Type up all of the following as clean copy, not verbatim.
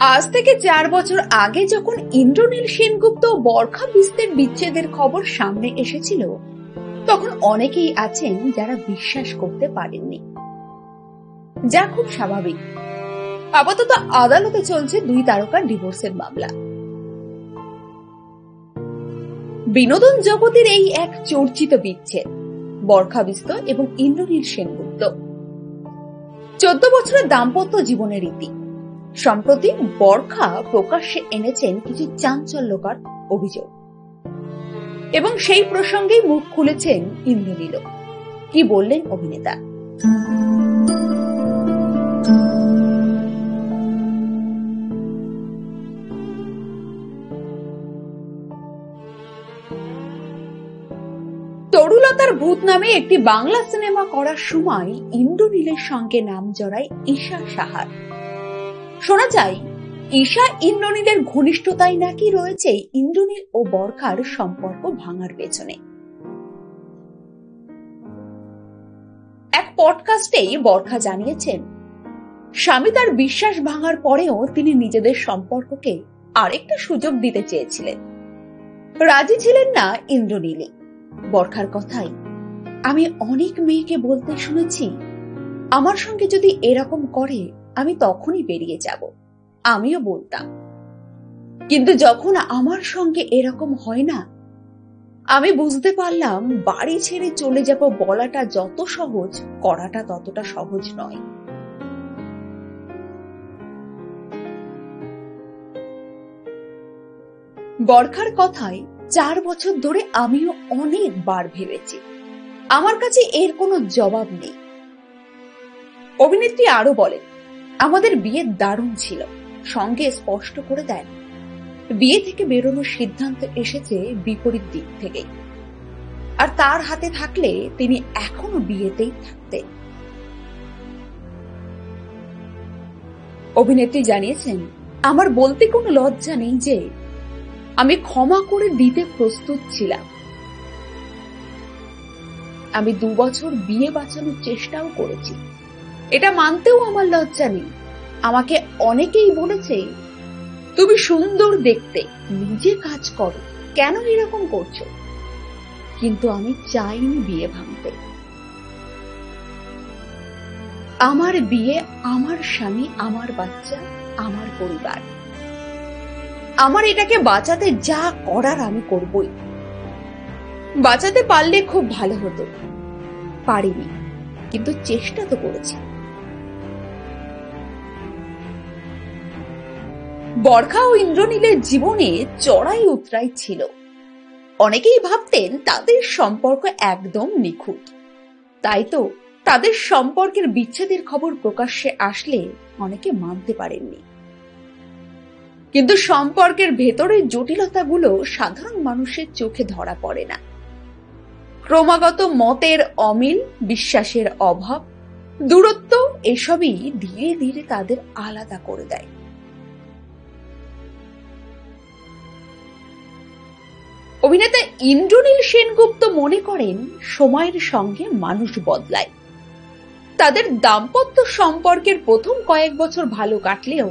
আজ থেকে 4 বছর আগে যখন ইন্দ্রনীল সেনগুপ্ত ও বরখা বিস্তের বিচ্ছেদের খবর সামনে এসেছিল, তখন অনেকেই আছেন যারা বিশ্বাস করতে পারেননি, যা খুব স্বাভাবিক। আপাতত আদালতে চলছে 2 তারকার ডিভোর্সের মামলা। বিনোদন জগতের এই এক চর্চিত বিচ্ছেদ, বরখা বিস্ত এবং ইন্দ্রনীল সেনগুপ্ত। 14 বছরের দাম্পত্য জীবনের রীতি। সম্প্রতি বরখা প্রকাশ্যে এনেছেন কিছু চাঞ্চল্যকর অভিযোগ এবং সেই প্রসঙ্গেই মুখ খুলেছেন ইন্দ্রনীল। কি বললেন অভিনেতা? তরুলতার ভূত নামে একটি বাংলা সিনেমা করার সময় ইন্দ্রনীলের সঙ্গে নাম জড়ায় ঈশা সাহার। শোনা যায়, ঈশা ইন্দ্রনীলের ঘনিষ্ঠতাই নাকি রয়েছে ইন্দ্রনীল ও বরখার সম্পর্ক ভাঙার পেছনে। এক পডকাস্টে বরখা জানিয়েছেন, স্বামী তার বিশ্বাস ভাঙার পরেও তিনি নিজেদের সম্পর্ককে আরেকটা সুযোগ দিতে চেয়েছিলেন। রাজি ছিলেন না ইন্দ্রনীল। বরখার কথাই, আমি অনেক মেয়েকে বলতে শুনেছি, আমার সঙ্গে যদি এরকম করে আমি তখনই বেরিয়ে যাব। আমিও বলতাম, কিন্তু যখন আমার সঙ্গে এরকম হয় না, আমি বুঝতে পারলাম বাড়ি ছেড়ে চলে যাব বলাটা যত সহজ, করাটা ততটা সহজ নয়। বরখার কথায় 4 বছর ধরে আমিও অনেকবার ভেবেছি, আমার কাছে এর কোনো জবাব নেই। অভিনেত্রী আরো বলেন, আমাদের বিয়ে দারুণ ছিল। সঙ্গে স্পষ্ট করে দেন, বিয়ে থেকে বেরোনোর সিদ্ধান্ত এসেছে বিপরীত দিক থেকেই, আর তার হাতে থাকলে তিনি এখনো বিয়েতেই থাকতেন। অভিনেত্রী জানিয়েছেন, আমার বলতে কোনো লজ্জা নেই যে আমি ক্ষমা করে দিতে প্রস্তুত ছিলাম। আমি 2 বছর বিয়ে বাঁচানোর চেষ্টাও করেছি, এটা মানতেও আমার লজ্জা নেই। আমাকে অনেকেই বলেছে, তুমি সুন্দর দেখতে, নিজে কাজ করো, কেন এরকম করছো? কিন্তু আমি চাইনি বিয়ে ভাঙতে। আমার বিয়ে, আমার স্বামী, আমার বাচ্চা, আমার পরিবার। আমার এটাকে বাঁচাতে যা করার আমি করবই। বাঁচাতে পারলে খুব ভালো হতো, পারিনি, কিন্তু চেষ্টা তো করেছি। বরখা ও ইন্দ্রনীলের জীবনে চড়াই উতরাই ছিল। অনেকেই ভাবতেন তাদের সম্পর্ক একদম নিখুঁত, তাই তো তাদের সম্পর্কের বিচ্ছেদের খবর প্রকাশ্যে আসলে অনেকে মানতে পারেননি। কিন্তু সম্পর্কের ভেতরের জটিলতাগুলো সাধারণ মানুষের চোখে ধরা পড়ে না। ক্রমাগত মতের অমিল, বিশ্বাসের অভাব, দূরত্ব, এসবই ধীরে ধীরে তাদের আলাদা করে দেয়। অভিনেতা ইন্দ্রনীল সেনগুপ্ত মনে করেন, সময়ের সঙ্গে মানুষ বদলায়। তাদের দাম্পত্য সম্পর্কের প্রথম কয়েক বছর ভালো কাটলেও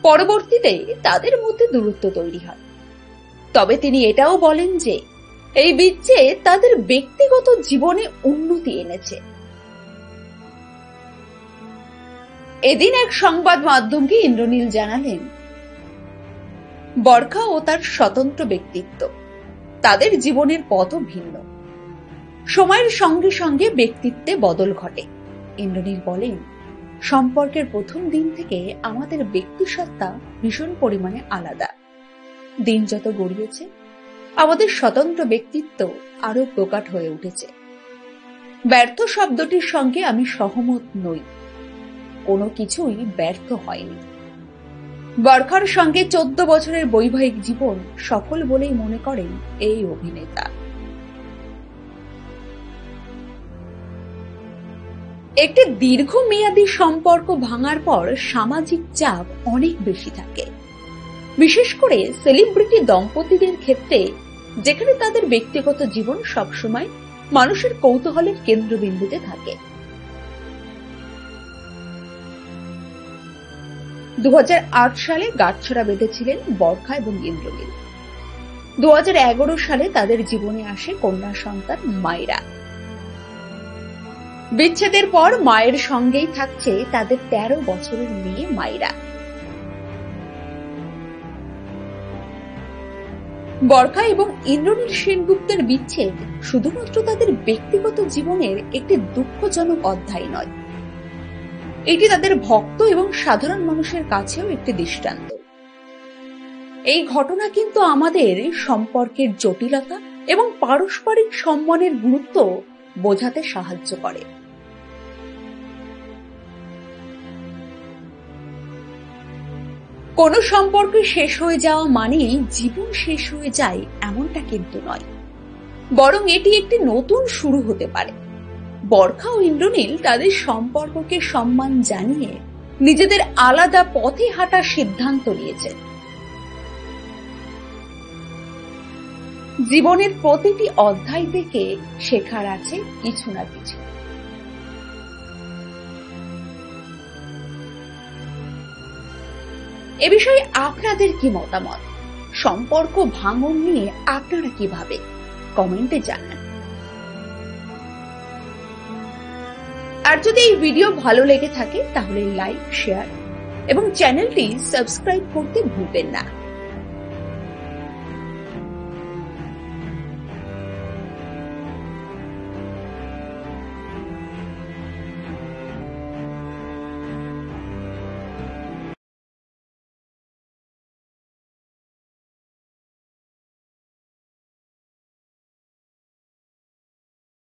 পরবর্তীতে তাদের মধ্যে দূরত্ব তৈরি হয়। তবে তিনি এটাও বলেন যে এই বিচ্ছেদ তাদের ব্যক্তিগত জীবনে উন্নতি এনেছে। এদিন এক সংবাদ মাধ্যমকে ইন্দ্রনীল জানালেন, বরখা ও তার স্বতন্ত্র ব্যক্তিত্ব, তাদের জীবনের পথও ভিন্ন। সময়ের সঙ্গে সঙ্গে ব্যক্তিত্বে বদল ঘটে। ইন্দ্রনীল বলেন, সম্পর্কের প্রথম দিন থেকে আমাদের ব্যক্তিসত্তা ভীষণ পরিমাণে আলাদা। দিন যত গড়িয়েছে, আমাদের স্বতন্ত্র ব্যক্তিত্ব আরো প্রকট হয়ে উঠেছে। ব্যর্থ শব্দটির সঙ্গে আমি সহমত নই, কোনো কিছুই ব্যর্থ হয়নি। বরখার সঙ্গে 14 বছরের বৈবাহিক জীবন সফল বলেই মনে করেন এই অভিনেতা। একটি দীর্ঘমেয়াদী সম্পর্ক ভাঙার পর সামাজিক চাপ অনেক বেশি থাকে, বিশেষ করে সেলিব্রিটি দম্পতিদের ক্ষেত্রে, যেখানে তাদের ব্যক্তিগত জীবন সবসময় মানুষের কৌতূহলের কেন্দ্রবিন্দুতে থাকে। 2008 সালে গাঁটছড়া বেঁধেছিলেন বরখা এবং ইন্দ্রনীল। 2011 সালে তাদের জীবনে আসে কন্যা সন্তান মায়রা। বিচ্ছেদের পর মায়ের সঙ্গেই থাকছে তাদের 13 বছরের মেয়ে মায়রা। বরখা এবং ইন্দ্রনীল সেনগুপ্তের বিচ্ছেদ শুধুমাত্র তাদের ব্যক্তিগত জীবনের একটি দুঃখজনক অধ্যায় নয়, এটি তাদের ভক্ত এবং সাধারণ মানুষের কাছেও একটি দৃষ্টান্ত। এই ঘটনা কিন্তু আমাদের সম্পর্কের জটিলতা এবং পারস্পরিক সম্মানের গুরুত্ব বোঝাতে সাহায্য করে। কোনো সম্পর্ক শেষ হয়ে যাওয়া মানেই জীবন শেষ হয়ে যায় এমনটা কিন্তু নয়, বরং এটি একটি নতুন শুরু হতে পারে। বরখা ও ইন্দ্রনীল তাদের সম্পর্ককে সম্মান জানিয়ে নিজেদের আলাদা পথে হাঁটার সিদ্ধান্ত নিয়েছে। জীবনের প্রতিটি অধ্যায় থেকে শেখার আছে কিছু না কিছু। এ বিষয়ে আপনাদের কি মতামত? সম্পর্ক ভাঙন নিয়ে আপনারা কি ভাবেন? কমেন্টে জানান। আর যদি এই ভিডিও ভালো লেগে থাকে তাহলে লাইক, শেয়ার এবং চ্যানেলটি সাবস্ক্রাইব করতে ভুলবেন না।